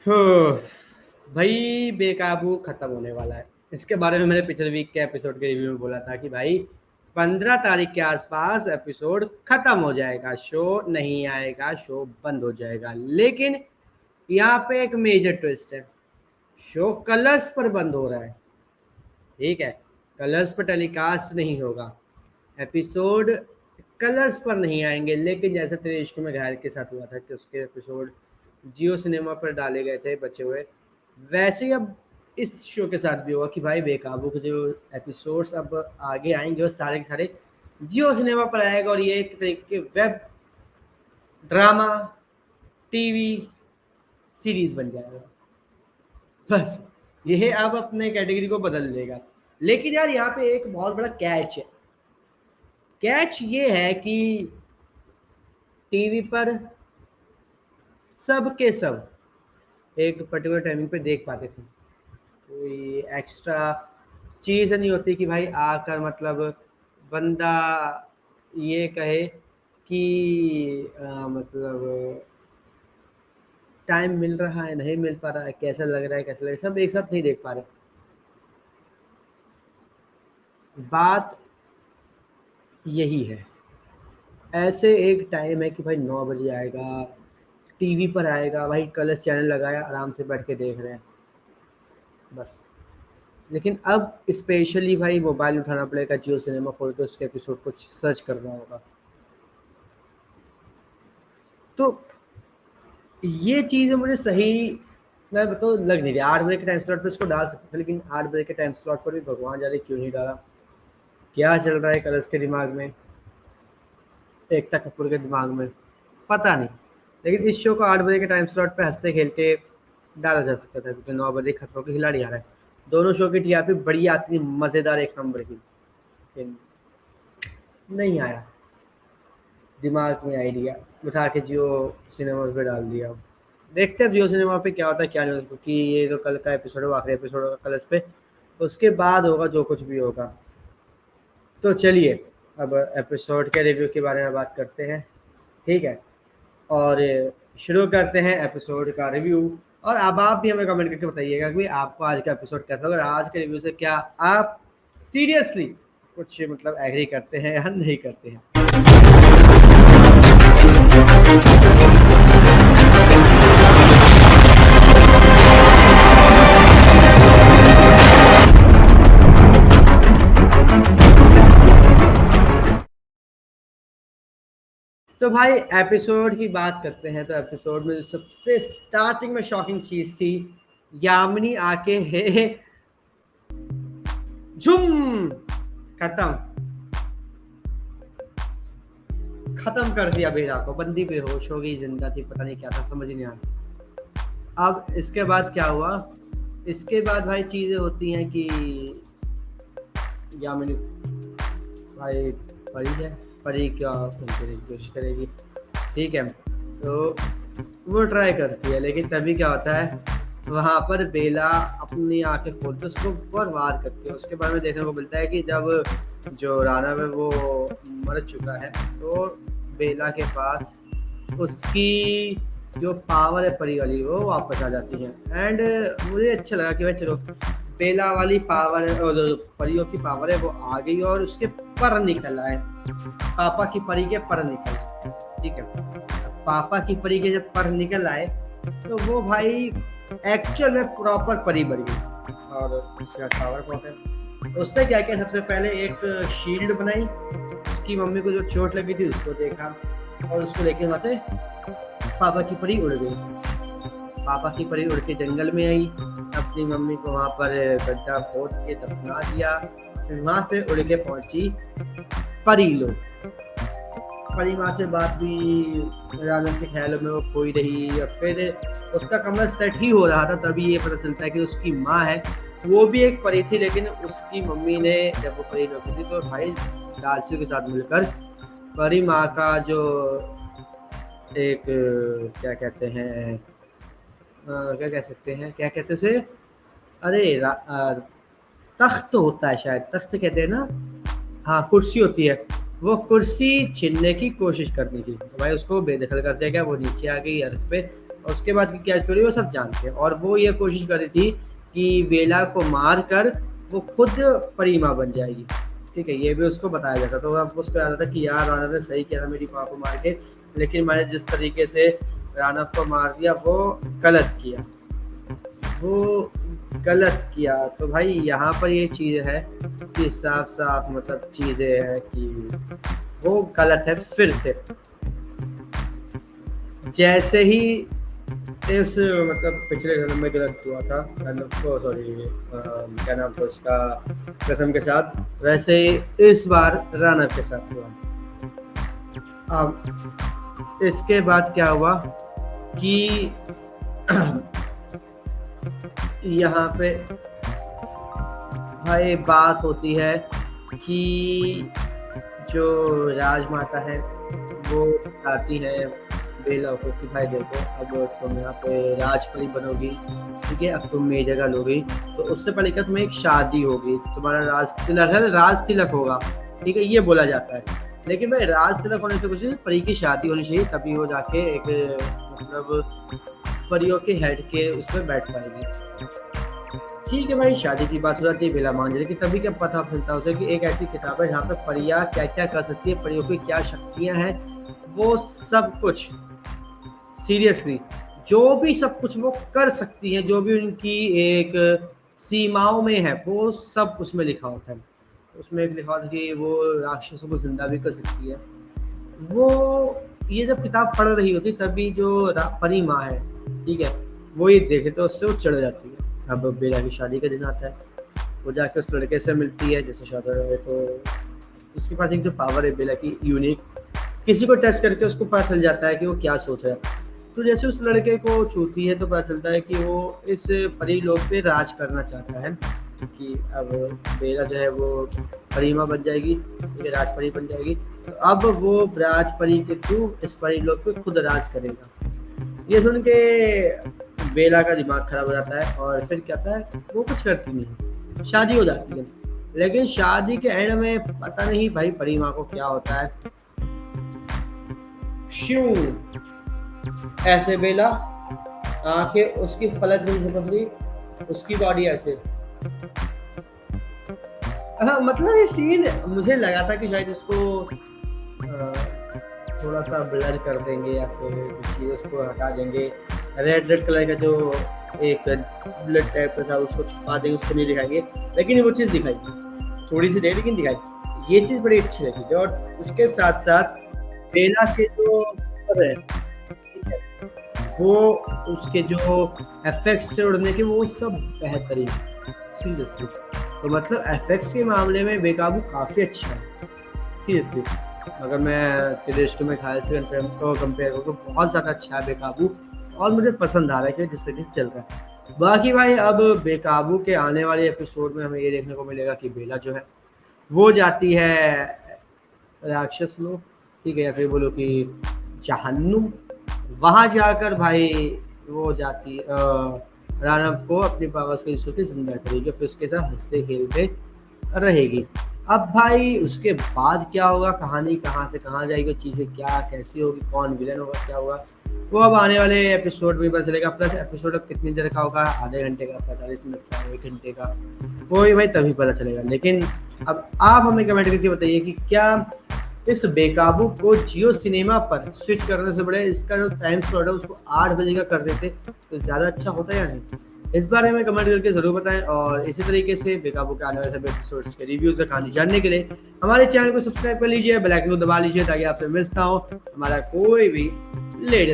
हो भाई, बेकाबू खत्म होने वाला है। इसके बारे में मैंने पिछले वीक के एपिसोड के रिव्यू में बोला था कि भाई 15 तारीख के आसपास एपिसोड खत्म हो जाएगा, शो नहीं आएगा, शो बंद हो जाएगा। लेकिन यहाँ पे एक मेजर ट्विस्ट है। शो कलर्स पर बंद हो रहा है। ठीक है, कलर्स पर टेलीकास्ट नहीं होगा, एपिसोड कलर्स पर नहीं आएंगे। लेकिन जैसे तेरे इश्क में घायल के साथ हुआ था कि उसके एपिसोड जियो सिनेमा पर डाले गए थे बचे हुए, वैसे ही अब इस शो के साथ भी होगा कि भाई बेकाबू के जो एपिसोड्स अब आगे आएंगे वो सारे के सारे जियो सिनेमा पर आएगा। और ये एक तरीके के वेब ड्रामा टीवी सीरीज बन जाएगा। बस ये अब अपने कैटेगरी को बदल देगा। लेकिन यार यहाँ पे एक बहुत बड़ा कैच है। कैच ये है कि टीवी पर सब के सब एक पर्टिकुलर टाइमिंग पे देख पाते थे। कोई एक्स्ट्रा चीज़ नहीं होती कि भाई आकर मतलब बंदा ये कहे कि मतलब टाइम मिल रहा है नहीं मिल पा रहा है, कैसा लग रहा है कैसा लग रहा है, सब एक साथ नहीं देख पा रहे। बात यही है। ऐसे एक टाइम है कि भाई 9 बजे आएगा, टीवी पर आएगा, भाई कलर्स चैनल लगाया, आराम से बैठ के देख रहे हैं बस। लेकिन अब स्पेशली भाई मोबाइल उठाना पड़ेगा, जियो सिनेमा खोल के उसके एपिसोड को सर्च करना होगा। तो ये चीज़ मुझे सही, मैं बताऊँ, लग नहीं रही। 8 बजे के टाइम स्लॉट पे इसको डाल सकते थे, लेकिन 8 बजे के टाइम स्लॉट पर भी भगवान जाने क्यों नहीं डाला। क्या चल रहा है कलर्स के दिमाग में, एकता कपूर के दिमाग में, पता नहीं। लेकिन इस शो को 8 बजे के टाइम स्लॉट पे हंसते खेलते डाला जा सकता था, क्योंकि 9 बजे खतरों के खिलाड़ी आ रहा है। दोनों शो की टीआरपी बढ़िया आती, मज़ेदार, एक नंबर की। लेकिन नहीं आया दिमाग में आइडिया, उठा के जियो सिनेमा पे डाल दिया। अब देखते हैं जियो सिनेमा पे क्या होता है क्या नहीं होता, क्योंकि ये जो कल का एपिसोड है वो आखिरी एपिसोड होगा कल इस पे, उसके बाद होगा जो कुछ भी होगा। तो चलिए अब एपिसोड के रिव्यू के बारे में बात करते हैं। ठीक है, और शुरू करते हैं एपिसोड का रिव्यू। और अब आप भी हमें कमेंट करके बताइएगा कि आपको आज का एपिसोड कैसा लगा, और आज के रिव्यू से क्या आप सीरियसली कुछ मतलब एग्री करते हैं या नहीं करते हैं। तो भाई एपिसोड की बात करते हैं। तो एपिसोड में जो सबसे स्टार्टिंग में शॉकिंग चीज थी, यामिनी आके हे झुम खत्म खत्म कर दिया बेरा को। बंदी बेहोश हो गई, जिंदा थी, पता नहीं क्या था, समझ नहीं आया। अब इसके बाद क्या हुआ, इसके बाद भाई चीजें होती हैं कि यामिनी भाई परी है, परी क्या करने की कोशिश करेगी। ठीक है, तो वो ट्राई करती है, लेकिन तभी क्या होता है, वहाँ पर बेला अपनी आंखें खोलते उसको ऊपर वार करती है। उसके बारे में देखने को मिलता है कि जब जो राणा है वो मर चुका है, तो बेला के पास उसकी जो पावर है परी वाली वो वापस आ जाती है। एंड मुझे अच्छा लगा कि भाई चलो बेला वाली पावर और जो परियों की पावर है वो आ गई और उसके पर निकल आए, पापा की परी के पर निकल आए। ठीक है, पापा की परी के जब पर निकल आए तो वो भाई एक्चुअल में प्रॉपर परी बन गई। और उसका पावर बहुत है। तो उसने क्या किया, सबसे पहले एक शील्ड बनाई, उसकी मम्मी को जो चोट लगी थी उसको देखा और उसको लेके वहां से पापा की परी उड़ गई। पापा की परी उड़ के जंगल में आई, अपनी मम्मी को वहाँ पर गड्ढा खोद के दफना दिया। फिर वहाँ से उड़ के पहुंची परी लोग। परी माँ से बात भी रानू के ख्यालों में वो खोई रही, और फिर उसका कमरा सेट ही हो रहा था, तभी ये पता चलता है कि उसकी माँ है, वो भी एक परी थी। लेकिन उसकी मम्मी ने जब वो परी लोग थी तो भाई राशियों के साथ मिलकर परी माँ का जो एक क्या कहते हैं, क्या कह सकते हैं, क्या कहते से, अरे तख्त होता है शायद, तख्त कहते हैं ना, हाँ कुर्सी होती है, वो कुर्सी छीनने की कोशिश करनी थी। तो भाई उसको बेदखल कर दिया गया, वो नीचे आ गई अर्श पे। और उसके बाद की क्या स्टोरी वो सब जानते हैं। और वो ये कोशिश कर रही थी कि बेला को मार कर वो खुद परी माँ बन जाएगी। ठीक है, ये भी उसको बताया जाता। तो अब उसको याद आता कि यार रानव ने सही किया था मेरी माँ को मार के, लेकिन मैंने जिस तरीके से रानव को मार दिया वो गलत किया, वो गलत किया। तो भाई यहाँ पर ये चीज़ है कि साफ साफ मतलब चीज़ें हैं कि वो गलत है। फिर से जैसे ही इस मतलब पिछले जन्म में गलत हुआ था सॉरी क्या नाम था उसका, प्रथम के साथ, वैसे ही इस बार रानव के साथ हुआ। अब इसके बाद क्या हुआ कि यहाँ पे भाई बात होती है कि जो राजमाता है वो बताती है बेला को कि भाई देखो अब तुम यहाँ पे राजपरी बनोगी, ठीक है, अब तुम मेरी जगह लोगी, तो उससे पहले क्या तुम्हें एक शादी होगी, तुम्हारा राज तिलक होगा, ठीक है, ये बोला जाता है। लेकिन भाई राज तिलक होने से कुछ नहीं, परी की शादी होनी चाहिए, तभी वो जाके एक मतलब परियों के हेड के उस पर बैठ पाएगी। ठीक है भाई, शादी की बात हो जाती है, बेला मान जाती है कि तभी क्या पता चलता है उसे कि एक ऐसी किताब है जहाँ पे परियां क्या क्या कर सकती है, परियों की क्या शक्तियाँ हैं, वो सब कुछ सीरियसली जो भी सब कुछ वो कर सकती हैं, जो भी उनकी एक सीमाओं में है वो सब उसमें लिखा होता है। उसमें एक लिखा होता है कि वो राक्षसों को जिंदा भी कर सकती है। वो ये जब किताब पढ़ रही होती तभी जो परी माँ है, ठीक है, वो ये देखे तो उससे वो चढ़ जाती है। अब बेला की शादी का दिन आता है, वो जाके उस लड़के से मिलती है जैसे शादी है, तो उसके पास एक जो पावर है बेला की यूनिक, किसी को टच करके उसको पता चल जाता है कि वो क्या सोच रहा है। तो जैसे उस लड़के को छूती है तो पता चलता है कि वो इस परी लोक पे राज करना चाहता है, कि अब बेला जो है वो परीमा बन जाएगी, राजपरी बन जाएगी, तो अब वो राजपरी के थ्रू इस परी लोक पे खुद राज करेगा। ये सुन के बेला का दिमाग खराब हो जाता है और फिर क्या होता है, वो कुछ करती नहीं, शादी हो जाती है। लेकिन शादी के एंड में पता नहीं भाई परी माँ को क्या होता है, श्यू ऐसे बेला आंखें उसकी पलक भी झपकली, उसकी बॉडी ऐसे। हाँ मतलब ये सीन मुझे लगा था कि शायद इसको थोड़ा सा ब्लर कर देंगे या फिर चीज़ उसको हटा देंगे, रेड कलर का जो एक ब्लड टाइप का था उसको छुपा देंगे, उसको नहीं दिखाएंगे, लेकिन वो चीज़ दिखाई, थोड़ी सी देर लेकिन दिखाई। ये चीज़ बड़ी अच्छी लगी। और इसके साथ साथ बेला के जो है वो उसके जो एफेक्ट्स से उड़ने के वो सब बेहतरीन सीरियसली। तो मतलब एफेक्ट्स के मामले में बेकाबू काफ़ी अच्छा है सीरियसली। अगर मैं तेरेश में खाया से कंपेयर करूँ तो बहुत ज़्यादा अच्छा है बेकाबू, और मुझे पसंद आ रहा है कि जिस तरीके से चल रहा है। बाकी भाई अब बेकाबू के आने वाले एपिसोड में हमें ये देखने को मिलेगा कि बेला जो है वो जाती है राक्षस लोग, ठीक है, या फिर बोलो कि जहन्नुम, वहाँ जाकर भाई वो जाती रानव को अपने पावर्स के यूज करके जिंदा करेगी, फिर उसके साथ हंसते खेलते रहेगी। अब भाई उसके बाद क्या होगा, कहानी कहाँ से कहाँ जाएगी, चीज़ें क्या कैसी होगी, कौन विलन होगा, क्या होगा, वो अब आने वाले एपिसोड में पता चलेगा। प्लस एपिसोड अब कितनी देर का होगा, आधे घंटे का, 45 मिनट का, 1 घंटे का, वो भी भाई तभी पता चलेगा। लेकिन अब आप हमें कमेंट करके बताइए कि क्या इस बेकाबू को जियो सिनेमा पर स्विच करने से बड़े इसका जो टाइम स्लॉट है उसको 8 बजे का कर देते तो ज़्यादा अच्छा होता या नहीं, इस बारे में कमेंट करके ज़रूर बताएं। और इसी तरीके से बेकाबू के आने वाले सभी एपिसोड्स के रिव्यूज़ और कहानी जानने के लिए हमारे चैनल को सब्सक्राइब कर लीजिए, बेल आइकन को दबा लीजिए ताकि आपसे मिस ना हो हमारा कोई भी लेटेस्ट